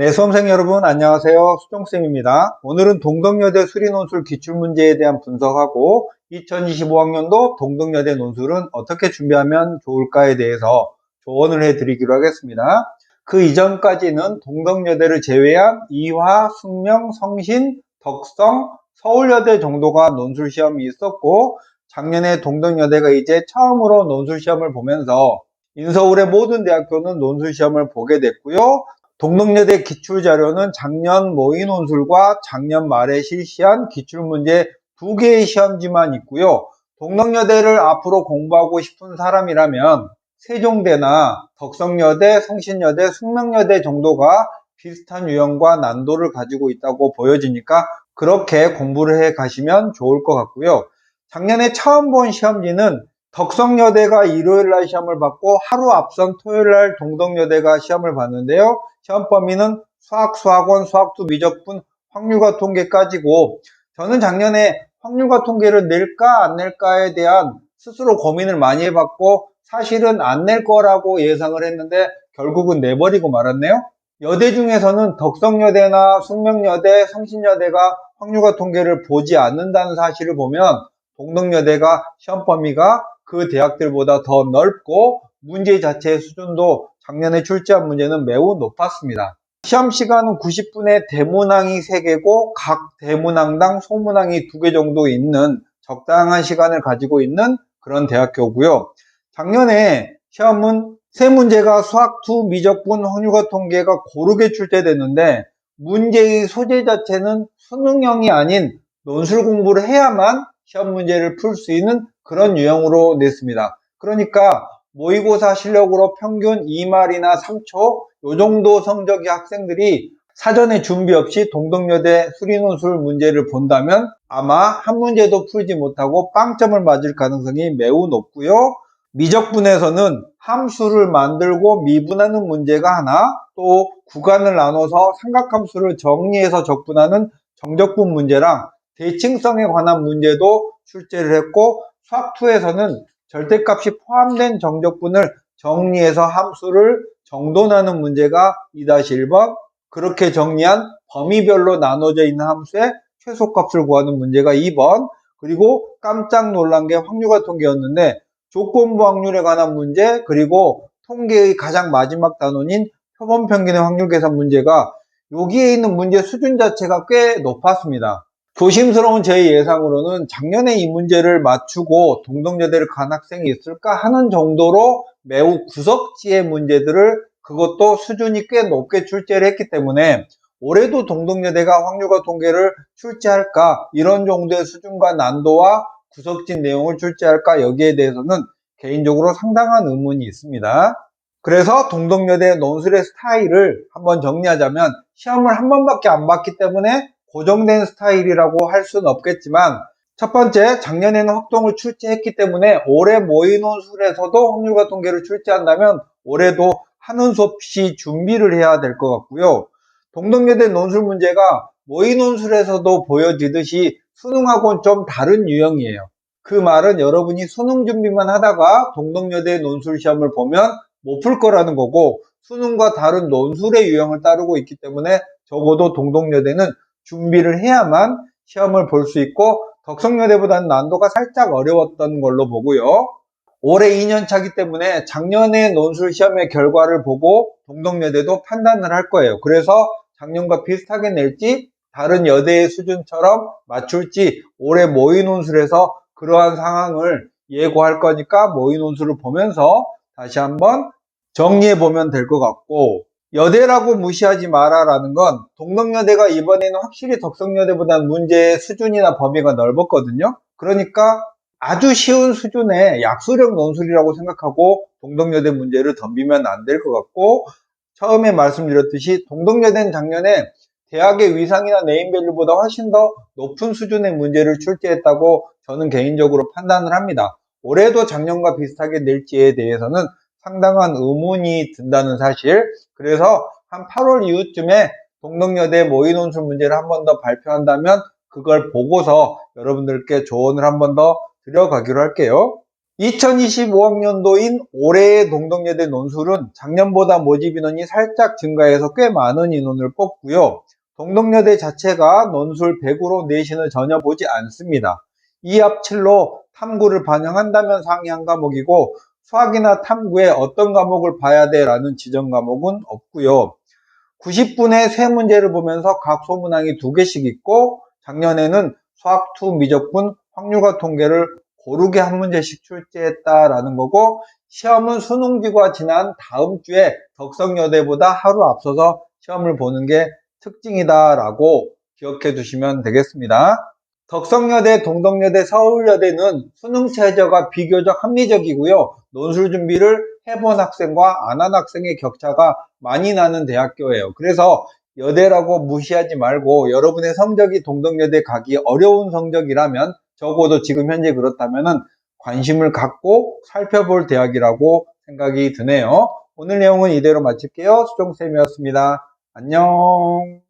네, 수험생 여러분 안녕하세요. 수종쌤입니다. 오늘은 동덕여대 수리논술 기출문제에 대한 분석하고 2025학년도 동덕여대 논술은 어떻게 준비하면 좋을까에 대해서 조언을 해드리기로 하겠습니다. 그 이전까지는 동덕여대를 제외한 이화, 숙명, 성신, 덕성, 서울여대 정도가 논술 시험이 있었고, 작년에 동덕여대가 이제 처음으로 논술 시험을 보면서 인서울의 모든 대학교는 논술 시험을 보게 됐고요. 동덕여대 기출자료는 작년 모의논술과 작년 말에 실시한 기출문제 2개의 시험지만 있고요. 동덕여대를 앞으로 공부하고 싶은 사람이라면 세종대나 덕성여대, 성신여대, 숙명여대 정도가 비슷한 유형과 난도를 가지고 있다고 보여지니까 그렇게 공부를 해 가시면 좋을 것 같고요. 작년에 처음 본 시험지는 덕성여대가 일요일날 시험을 받고 하루 앞선 토요일날 동덕여대가 시험을 봤는데요. 시험 범위는 수학, 수학원, 수학2 미적분, 확률과 통계까지고, 저는 작년에 확률과 통계를 낼까 안 낼까에 대한 스스로 고민을 많이 해봤고 사실은 안 낼 거라고 예상을 했는데 결국은 내버리고 말았네요. 여대 중에서는 덕성여대나 숙명여대, 성신여대가 확률과 통계를 보지 않는다는 사실을 보면 동덕여대가 시험 범위가 그 대학들보다 더 넓고 문제 자체의 수준도 작년에 출제한 문제는 매우 높았습니다. 시험 시간은 90분에 대문항이 3개고 각 대문항당 소문항이 2개 정도 있는 적당한 시간을 가지고 있는 그런 대학교고요. 작년에 시험은 3문제가 수학2 미적분 확률과 통계가 고르게 출제됐는데 문제의 소재 자체는 수능형이 아닌 논술 공부를 해야만 시험 문제를 풀 수 있는 그런 유형으로 냈습니다. 그러니까 모의고사 실력으로 평균 2말이나 3초 요 정도 성적의 학생들이 사전에 준비 없이 동덕여대 수리논술 문제를 본다면 아마 한 문제도 풀지 못하고 빵점을 맞을 가능성이 매우 높고요. 미적분에서는 함수를 만들고 미분하는 문제가 하나, 또 구간을 나눠서 삼각함수를 정리해서 적분하는 정적분 문제랑 대칭성에 관한 문제도 출제를 했고, 수학2에서는 절대값이 포함된 정적분을 정리해서 함수를 정돈하는 문제가 2-1번, 그렇게 정리한 범위별로 나눠져 있는 함수의 최소값을 구하는 문제가 2번, 그리고 깜짝 놀란 게 확률과 통계였는데 조건부 확률에 관한 문제, 그리고 통계의 가장 마지막 단원인 표본평균의 확률 계산 문제가 여기에 있는 문제 수준 자체가 꽤 높았습니다. 조심스러운 제 예상으로는 작년에 이 문제를 맞추고 동덕여대를 간 학생이 있을까 하는 정도로 매우 구석지의 문제들을 그것도 수준이 꽤 높게 출제를 했기 때문에 올해도 동덕여대가 확률과 통계를 출제할까, 이런 정도의 수준과 난도와 구석진 내용을 출제할까, 여기에 대해서는 개인적으로 상당한 의문이 있습니다. 그래서 동덕여대 논술의 스타일을 한번 정리하자면, 시험을 한 번밖에 안 봤기 때문에 고정된 스타일이라고 할 수는 없겠지만, 첫 번째, 작년에는 확동을 출제했기 때문에 올해 모의논술에서도 확률과 통계를 출제한다면 올해도 하는 수 없이 준비를 해야 될 것 같고요. 동덕여대 논술 문제가 모의논술에서도 보여지듯이 수능하고는 좀 다른 유형이에요. 그 말은 여러분이 수능 준비만 하다가 동덕여대 논술 시험을 보면 못 풀 거라는 거고, 수능과 다른 논술의 유형을 따르고 있기 때문에 적어도 동덕여대는 준비를 해야만 시험을 볼 수 있고, 덕성여대보다는 난도가 살짝 어려웠던 걸로 보고요. 올해 2년차기 때문에 작년에 논술 시험의 결과를 보고 동덕여대도 판단을 할 거예요. 그래서 작년과 비슷하게 낼지 다른 여대의 수준처럼 맞출지 올해 모의논술에서 그러한 상황을 예고할 거니까 모의논술을 보면서 다시 한번 정리해 보면 될 것 같고, 여대라고 무시하지 마라라는 건 동덕여대가 이번에는 확실히 덕성여대보다는 문제의 수준이나 범위가 넓었거든요. 그러니까 아주 쉬운 수준의 약수력 논술이라고 생각하고 동덕여대 문제를 덤비면 안 될 것 같고, 처음에 말씀드렸듯이 동덕여대는 작년에 대학의 위상이나 네임밸류보다 훨씬 더 높은 수준의 문제를 출제했다고 저는 개인적으로 판단을 합니다. 올해도 작년과 비슷하게 낼지에 대해서는 상당한 의문이 든다는 사실, 그래서 한 8월 이후쯤에 동덕여대 모의논술 문제를 한 번 더 발표한다면 그걸 보고서 여러분들께 조언을 한 번 더 드려가기로 할게요. 2025학년도인 올해의 동덕여대 논술은 작년보다 모집 인원이 살짝 증가해서 꽤 많은 인원을 뽑고요. 동덕여대 자체가 논술 100으로 내신을 전혀 보지 않습니다. 2합7로 탐구를 반영한다면 상위 한 과목이고 수학이나 탐구에 어떤 과목을 봐야 돼 라는 지정 과목은 없고요. 90분의 세 문제를 보면서 각 소문항이 2개씩 있고 작년에는 수학2 미적분 확률과 통계를 고르게 한 문제씩 출제했다라는 거고 시험은 수능지구가 지난 다음 주에 덕성여대보다 하루 앞서서 시험을 보는 게 특징이다라고 기억해 두시면 되겠습니다. 덕성여대, 동덕여대, 서울여대는 수능 최저가 비교적 합리적이고요. 논술 준비를 해본 학생과 안 한 학생의 격차가 많이 나는 대학교예요. 그래서 여대라고 무시하지 말고 여러분의 성적이 동덕여대 가기 어려운 성적이라면 적어도 지금 현재 그렇다면 관심을 갖고 살펴볼 대학이라고 생각이 드네요. 오늘 내용은 이대로 마칠게요. 수종쌤이었습니다. 안녕.